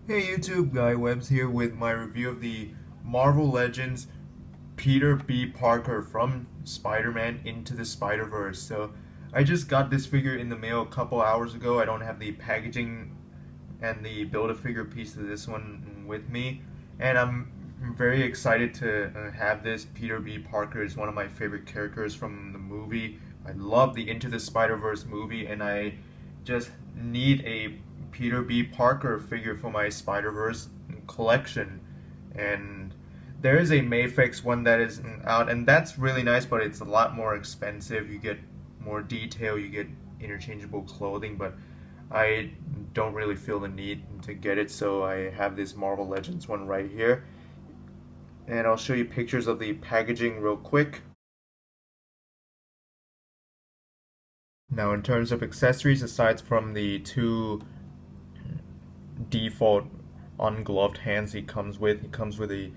Hey YouTube, Guy Webbs here with my review of the Marvel Legends Peter B. Parker from Spider-Man Into the Spider-Verse. So I just got this figure in the mail a couple hours ago. I don't have the packaging and the Build-A-Figure piece of this one with me. And I'm very excited to have this. Peter B. Parker is one of my favorite characters from the movie. I love the Into the Spider-Verse movie, and I just need a Peter B. Parker figure for my Spider-Verse collection. And there is a Mafex one that is out, and that's really nice, but it's a lot more expensive. You get more detail, you get interchangeable clothing, but I don't really feel the need to get it, so I have this Marvel Legends one right here. And I'll show you pictures of the packaging real quick. Now, in terms of accessories, aside from the two default ungloved hands he comes with a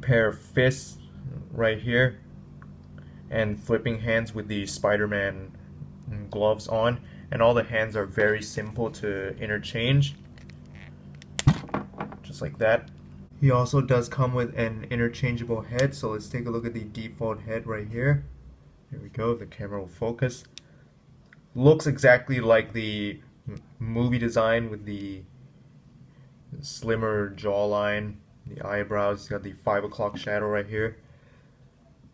pair of fists right here and flipping hands with the Spider-Man gloves on, and all the hands are very simple to interchange, just like that. He also does come with an interchangeable head, so let's take a look at the default head right here. Here we go, the camera will focus. Looks exactly like the movie design with the slimmer jawline, the eyebrows. Got the 5 o'clock shadow right here.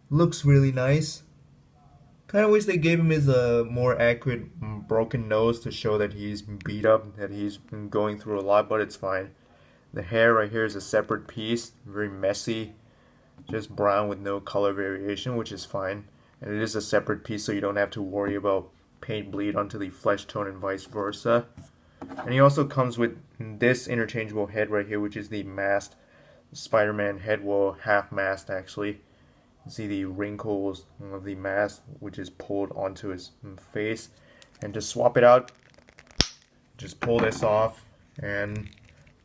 Looks really nice. Kind of wish they gave him his more accurate broken nose to show that he's beat up, that he's been going through a lot, but it's fine. The hair right here is a separate piece, very messy, just brown with no color variation, which is fine. And it is a separate piece, so you don't have to worry about paint bleed onto the flesh tone and vice versa. And he also comes with this interchangeable head right here, which is the masked Spider-Man head, well, half masked actually. You can see the wrinkles of the mask, which is pulled onto his face. And to swap it out, just pull this off and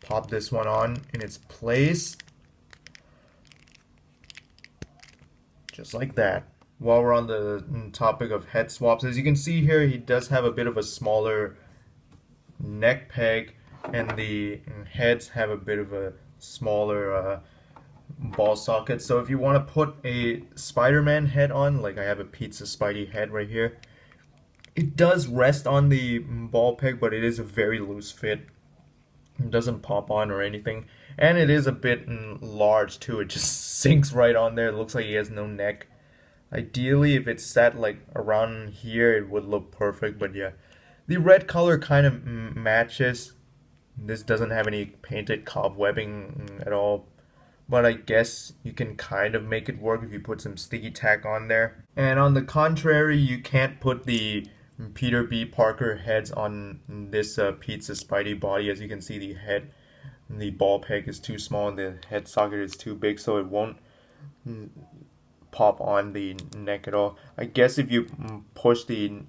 pop this one on in its place. Just like that. While we're on the topic of head swaps, as you can see here, he does have a bit of a smaller neck peg, and the heads have a bit of a smaller ball socket. So if you want to put a Spider-Man head on, like I have a Pizza Spidey head right here, it does rest on the ball peg, but it is a very loose fit. It doesn't pop on or anything, and it is a bit large too. It just sinks right on there. It looks like he has no neck. Ideally, if it's set like around here, it would look perfect, but yeah. The red color kind of matches. This doesn't have any painted cobwebbing at all, but I guess you can kind of make it work if you put some sticky tack on there. And on the contrary, you can't put the Peter B. Parker heads on this Pizza Spidey body. As you can see, the head, the ball peg is too small and the head socket is too big, so it won't pop on the neck at all. I guess if you push the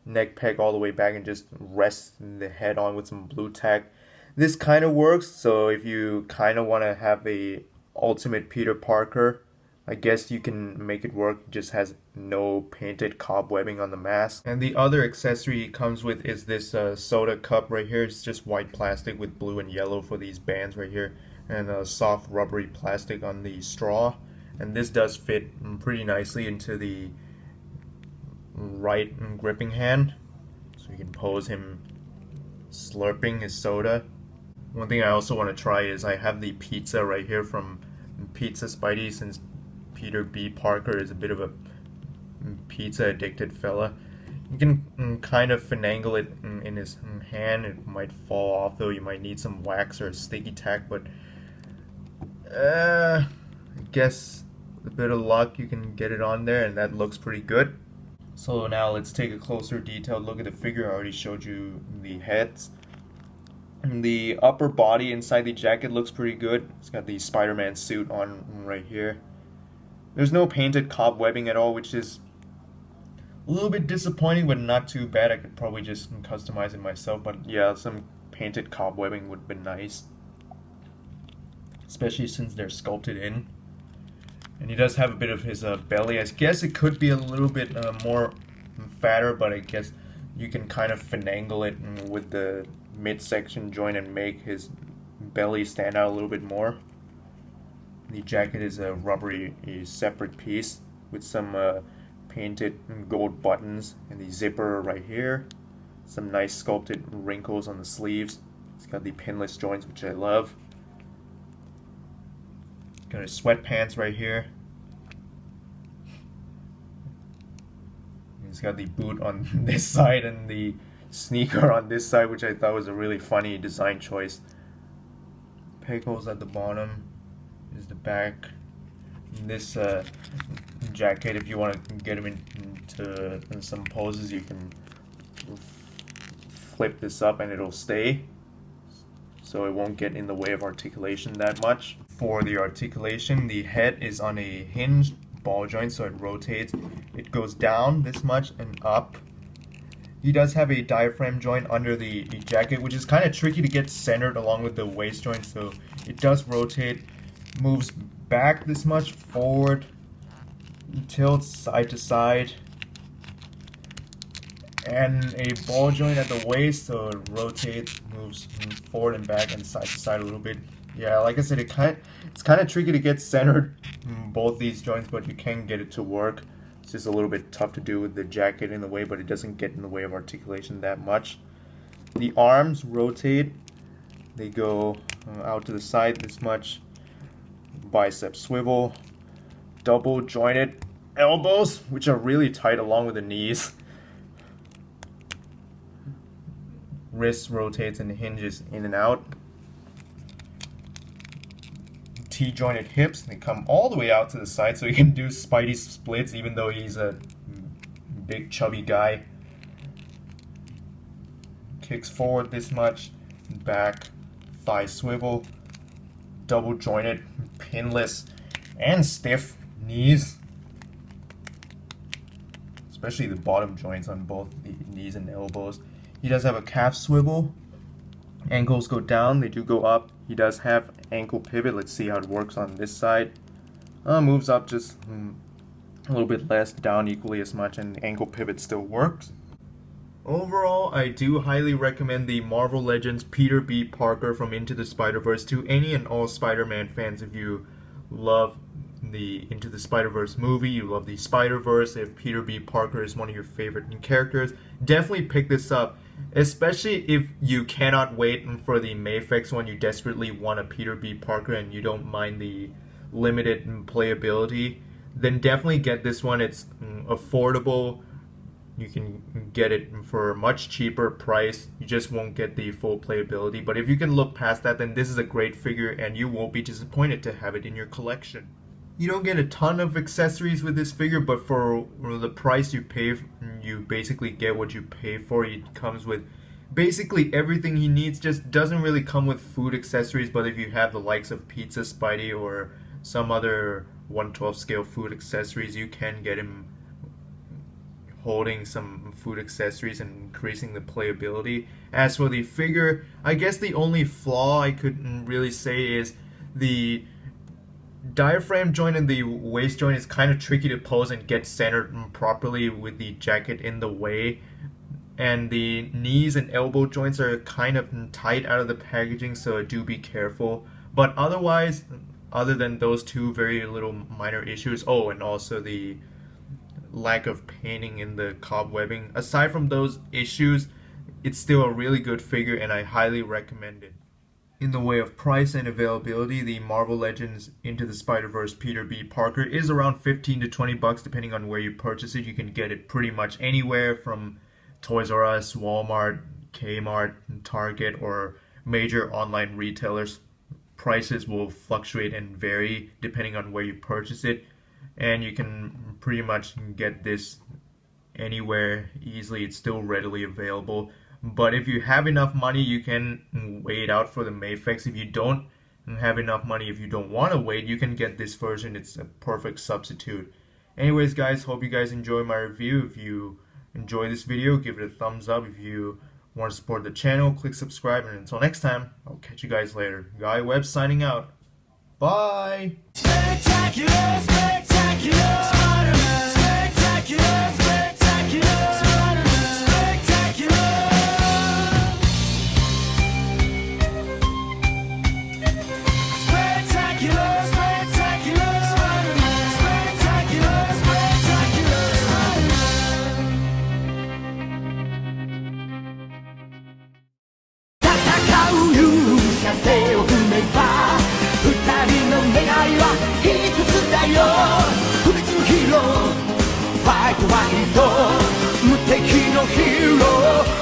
neck peg all the way back and just rest the head on with some blue tack, this kind of works. So if you kind of want to have a ultimate Peter Parker, I guess you can make it work. It just has no painted cobwebbing on the mask. And the other accessory it comes with is this soda cup right here. It's just white plastic with blue and yellow for these bands right here, and a soft rubbery plastic on the straw. And this does fit pretty nicely into the right gripping hand, so you can pose him slurping his soda. One thing I also want to try is I have the pizza right here from Pizza Spidey, since Peter B. Parker is a bit of a pizza addicted fella. You can kind of finagle it in his hand. It might fall off though. You might need some wax or a sticky tack, but I guess with a bit of luck you can get it on there, and that looks pretty good. So now let's take a closer detailed look at the figure. I already showed you the heads. And the upper body inside the jacket looks pretty good. It's got the Spider-Man suit on right here. There's no painted cobwebbing at all, which is a little bit disappointing, but not too bad. I could probably just customize it myself, but yeah, some painted cobwebbing would be nice, especially since they're sculpted in. And he does have a bit of his belly. I guess it could be a little bit more fatter, but I guess you can kind of finagle it with the midsection joint and make his belly stand out a little bit more. The jacket is a rubbery separate piece with some painted gold buttons and the zipper right here. Some nice sculpted wrinkles on the sleeves. It's got the pinless joints, which I love. Got his sweatpants right here. He's got the boot on this side and the sneaker on this side, which I thought was a really funny design choice. Peg holes at the bottom is the back. This jacket, if you want to get him into some poses, you can flip this up and it'll stay, so it won't get in the way of articulation that much. For the articulation, the head is on a hinged ball joint, so it rotates. It goes down this much and up. He does have a diaphragm joint under the jacket, which is kind of tricky to get centered along with the waist joint, so it does rotate, moves back this much, forward, tilts side to side, and a ball joint at the waist, so it rotates, moves forward and back and side to side a little bit. Yeah, like I said, it's kind of tricky to get centered both these joints, but you can get it to work. It's just a little bit tough to do with the jacket in the way, but it doesn't get in the way of articulation that much. The arms rotate. They go out to the side this much. Bicep swivel. Double jointed elbows, which are really tight along with the knees. Wrist rotates and hinges in and out. T-jointed hips, they come all the way out to the side, so he can do Spidey splits even though he's a big chubby guy. Kicks forward this much, back, thigh swivel, double jointed, pinless, and stiff knees. Especially the bottom joints on both the knees and elbows. He does have a calf swivel. Ankles go down, they do go up. He does have ankle pivot. Let's see how it works on this side. Moves up just a little bit less, down equally as much, and the ankle pivot still works. Overall, I do highly recommend the Marvel Legends Peter B. Parker from Into the Spider-Verse to any and all Spider-Man fans. If you love the Into the Spider-Verse movie, you love the Spider-Verse, if Peter B. Parker is one of your favorite characters, definitely pick this up. Especially if you cannot wait for the Mayfix one, you desperately want a Peter B. Parker and you don't mind the limited playability, then definitely get this one. It's affordable. You can get it for a much cheaper price. You just won't get the full playability. But if you can look past that, then this is a great figure and you won't be disappointed to have it in your collection. You don't get a ton of accessories with this figure, but for the price you pay, you basically get what you pay for. It comes with basically everything he needs, just doesn't really come with food accessories, but if you have the likes of Pizza Spidey or some other 1/12 scale food accessories, you can get him holding some food accessories and increasing the playability. As for the figure, I guess the only flaw I could really say is the diaphragm joint and the waist joint is kind of tricky to pose and get centered properly with the jacket in the way, and the knees and elbow joints are kind of tight out of the packaging, so do be careful. But otherwise, other than those two very little minor issues, oh, and also the lack of painting in the cobwebbing, aside from those issues, it's still a really good figure and I highly recommend it. In the way of price and availability, the Marvel Legends Into the Spider-Verse Peter B. Parker is around 15 to 20 bucks depending on where you purchase it. You can get it pretty much anywhere from Toys R Us, Walmart, Kmart, Target, or major online retailers. Prices will fluctuate and vary depending on where you purchase it, and you can pretty much get this anywhere easily. It's still readily available. But if you have enough money, you can wait out for the Mayfix. If you don't have enough money, if you don't want to wait, you can get this version. It's a perfect substitute. Anyways, guys, hope you guys enjoy my review. If you enjoy this video, give it a thumbs up. If you want to support the channel, click subscribe. And until next time, I'll catch you guys later. Guy Webb signing out. Bye! Spectacular, spectacular, Spider-Man. Spectacular, spectacular, Spider-Man. Spectacular. 願いは一つだよ不滅のヒーローファイトファイト無敵のヒーロー